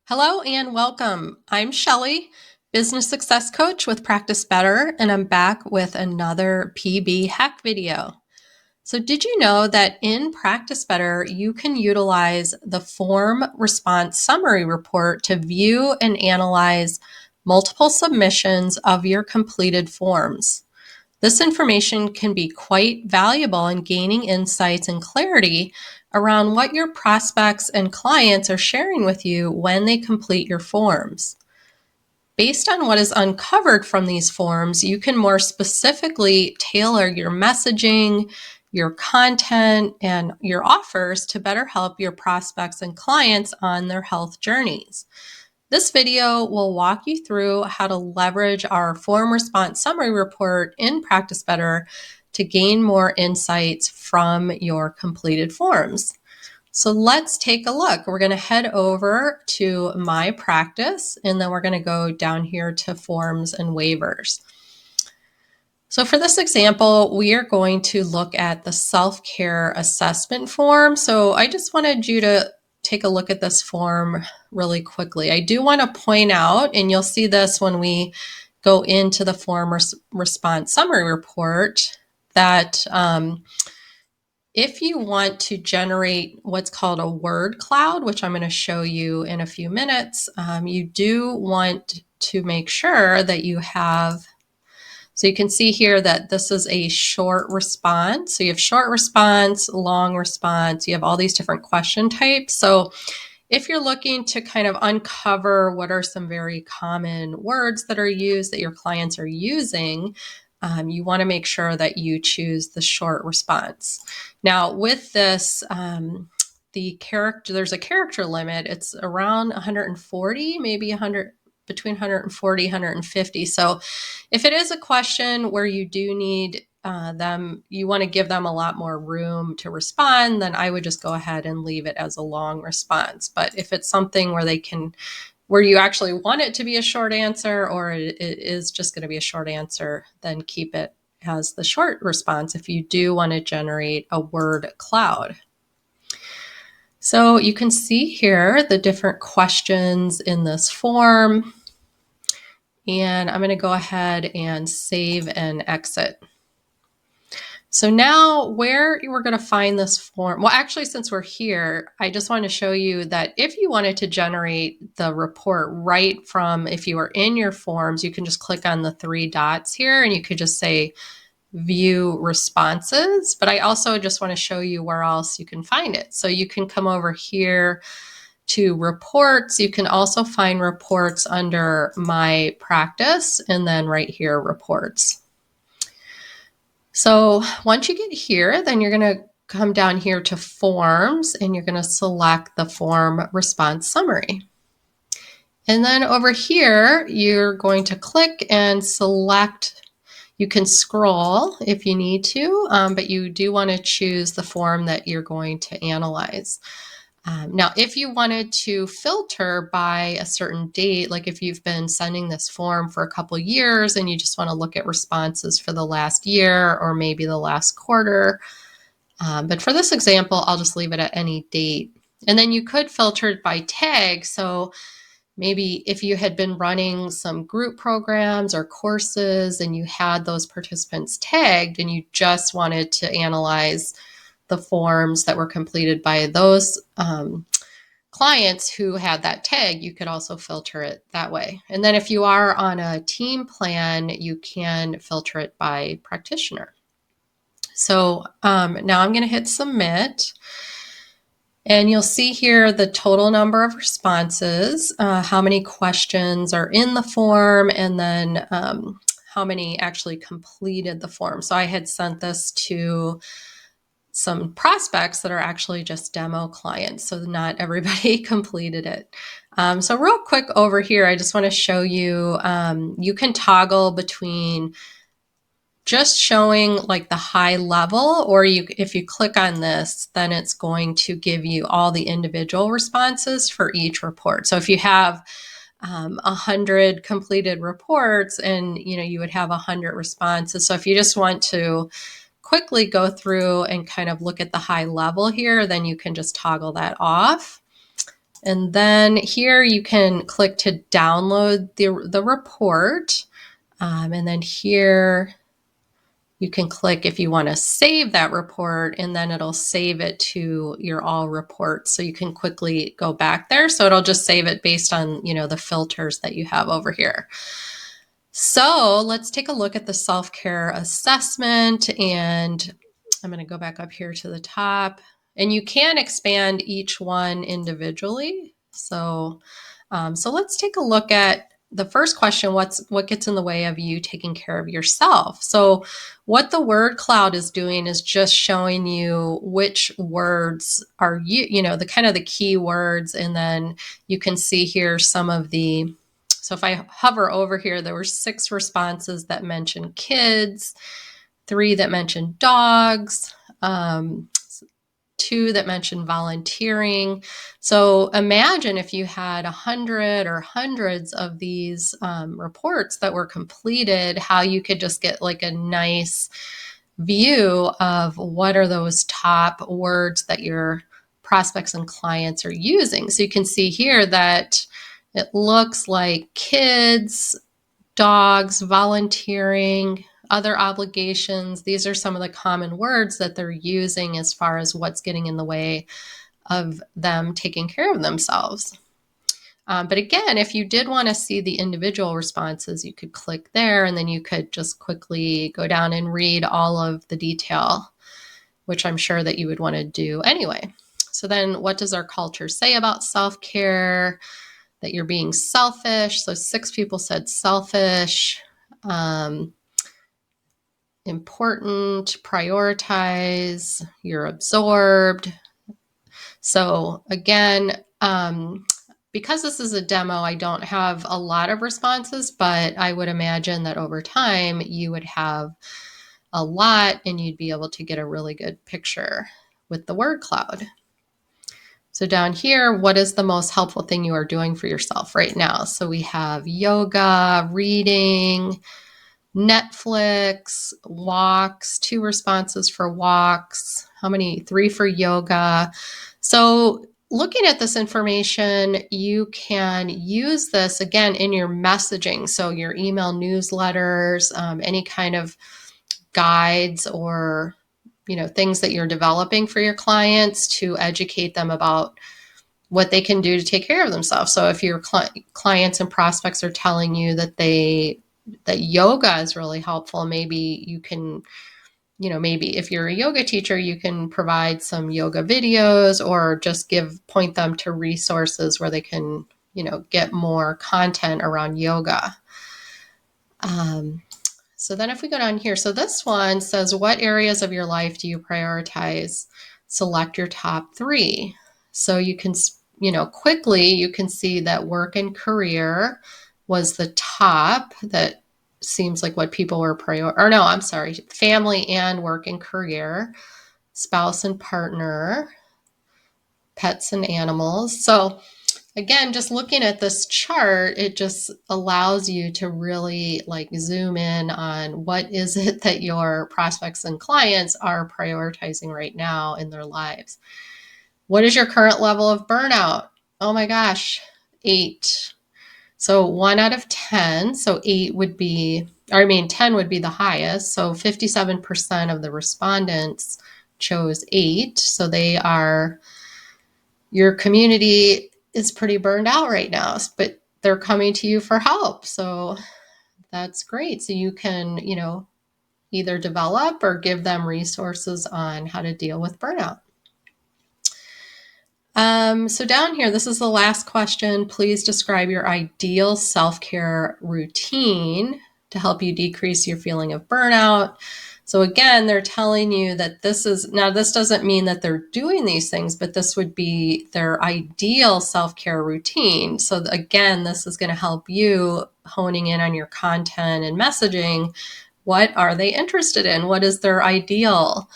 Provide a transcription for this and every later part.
Hello and welcome. I'm Shelly, Business Success Coach with Practice Better, and I'm back with another PB hack video. So did you know that in Practice Better, you can utilize the form response summary report to view and analyze multiple submissions of your completed forms? This information can be quite valuable in gaining insights and clarity around what your prospects and clients are sharing with you when they complete your forms. Based on what is uncovered from these forms, you can more specifically tailor your messaging, your content, and your offers to better help your prospects and clients on their health journeys. This video will walk you through how to leverage our form response summary report in Practice Better to gain more insights from your completed forms. So let's take a look. We're going to head over to My Practice, and then we're going to go down here to Forms and Waivers. So for this example, we are going to look at the SelfCare assessment form. So I just wanted you to take a look at this form really quickly. I do want to point out, and you'll see this when we go into the form response summary report, that if you want to generate what's called a word cloud, which I'm going to show you in a few minutes, you do want to make sure that you have. So you can see here that this is a short response. So you have short response, long response, you have all these different question types. So if you're looking to kind of uncover what are some very common words that are used that your clients are using, you want to make sure that you choose the short response. Now with this, there's a character limit. It's around 140, maybe 100, between 140, 150. So if it is a question where you do need you want to give them a lot more room to respond, then I would just go ahead and leave it as a long response. But if it's something where you actually want it to be a short answer, or it is just going to be a short answer, then keep it as the short response if you do want to generate a word cloud. So you can see here the different questions in this form. And I'm going to go ahead and save and exit. So now where we're going to find this form, well, actually, since we're here, I just want to show you that if you wanted to generate the report right from, if you were in your forms, you can just click on the three dots here and you could just say view responses. But I also just want to show you where else you can find it. So you can come over here to reports. You can also find reports under My Practice and then right here, reports. So once you get here, then you're going to come down here to forms and you're going to select the form response summary. And then over here, you're going to click and select. You can scroll if you need to, but you do want to choose the form that you're going to analyze. Now, if you wanted to filter by a certain date, like if you've been sending this form for a couple years and you just want to look at responses for the last year or maybe the last quarter, but for this example, I'll just leave it at any date. And then you could filter it by tag. So maybe if you had been running some group programs or courses and you had those participants tagged and you just wanted to analyze the forms that were completed by those clients who had that tag, you could also filter it that way. And then if you are on a team plan, you can filter it by practitioner. So now I'm going to hit submit. And you'll see here the total number of responses, how many questions are in the form, and then how many actually completed the form. So I had sent this to some prospects that are actually just demo clients. So not everybody completed it. So real quick over here, I just want to show you, you can toggle between just showing like the high level, or if you click on this, then it's going to give you all the individual responses for each report. So if you have 100 completed reports and you would have 100 responses. So if you just want to quickly go through and kind of look at the high level here, then you can just toggle that off. And then here you can click to download the report. And then here you can click if you want to save that report, and then it'll save it to your all reports. So you can quickly go back there. So it'll just save it based on, the filters that you have over here. So let's take a look at the self-care assessment, and I'm going to go back up here to the top, and you can expand each one individually. So let's take a look at the first question. What gets in the way of you taking care of yourself? So what the word cloud is doing is just showing you which words are the kind of the key words, and then you can see here some of the. So if I hover over here, there were 6 responses that mentioned kids, 3 that mentioned dogs, 2 that mentioned volunteering. So imagine if you had 100 or hundreds of these reports that were completed, how you could just get like a nice view of what are those top words that your prospects and clients are using. So you can see here that it looks like kids, dogs, volunteering, other obligations. These are some of the common words that they're using as far as what's getting in the way of them taking care of themselves. But again, if you did want to see the individual responses, you could click there, and then you could just quickly go down and read all of the detail, which I'm sure that you would want to do anyway. So then what does our culture say about self-care? That you're being selfish. So 6 people said selfish, important, prioritize, you're absorbed. So again, because this is a demo, I don't have a lot of responses, but I would imagine that over time you would have a lot, and you'd be able to get a really good picture with the word cloud. So down here, what is the most helpful thing you are doing for yourself right now? So we have yoga, reading, Netflix, walks, 2 responses for walks. How many? 3 for yoga. So looking at this information, you can use this again in your messaging. So your email newsletters, any kind of guides or things that you're developing for your clients to educate them about what they can do to take care of themselves. So if your clients and prospects are telling you that yoga is really helpful, maybe you can, maybe if you're a yoga teacher, you can provide some yoga videos, or just point them to resources where they can, get more content around yoga. So then if we go down here, so this one says, what areas of your life do you prioritize? Select your top 3. So you can, quickly you can see that work and career was the top. That seems like what people were family and work and career, spouse and partner, pets and animals. So again, just looking at this chart, it just allows you to really zoom in on what is it that your prospects and clients are prioritizing right now in their lives. What is your current level of burnout? Oh my gosh, 8. So 1 out of 10. So 10 would be the highest. So 57% of the respondents chose 8. So your community is pretty burned out right now, but they're coming to you for help. So that's great. So you can, either develop or give them resources on how to deal with burnout. So down here, this is the last question. Please describe your ideal self-care routine to help you decrease your feeling of burnout. So again, they're telling you that this doesn't mean that they're doing these things, but this would be their ideal self-care routine. So again, this is going to help you honing in on your content and messaging. What are they interested in? What is their ideal?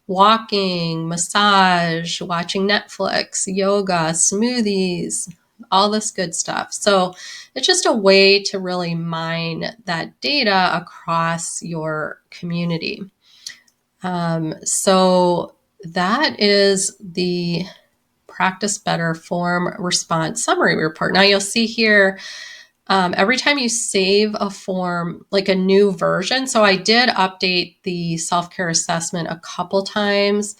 Walking, massage, watching Netflix, yoga, smoothies, all this good stuff. So it's just a way to really mine that data across your community. So that is the Practice Better form response summary report. Now you'll see here, every time you save a form, like a new version, so I did update the self-care assessment a couple times.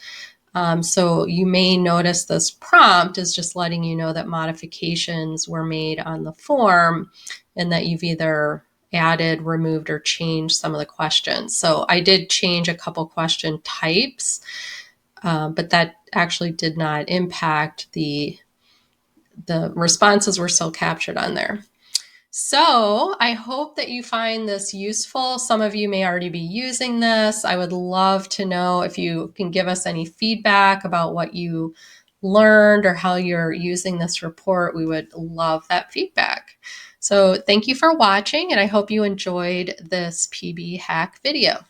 So you may notice this prompt is just letting you know that modifications were made on the form and that you've either added, removed, or changed some of the questions. So I did change a couple question types, but that actually did not impact the responses were still captured on there. So I hope that you find this useful. Some of you may already be using this. I would love to know if you can give us any feedback about what you learned or how you're using this report. We would love that feedback. So thank you for watching, and I hope you enjoyed this PB hack video.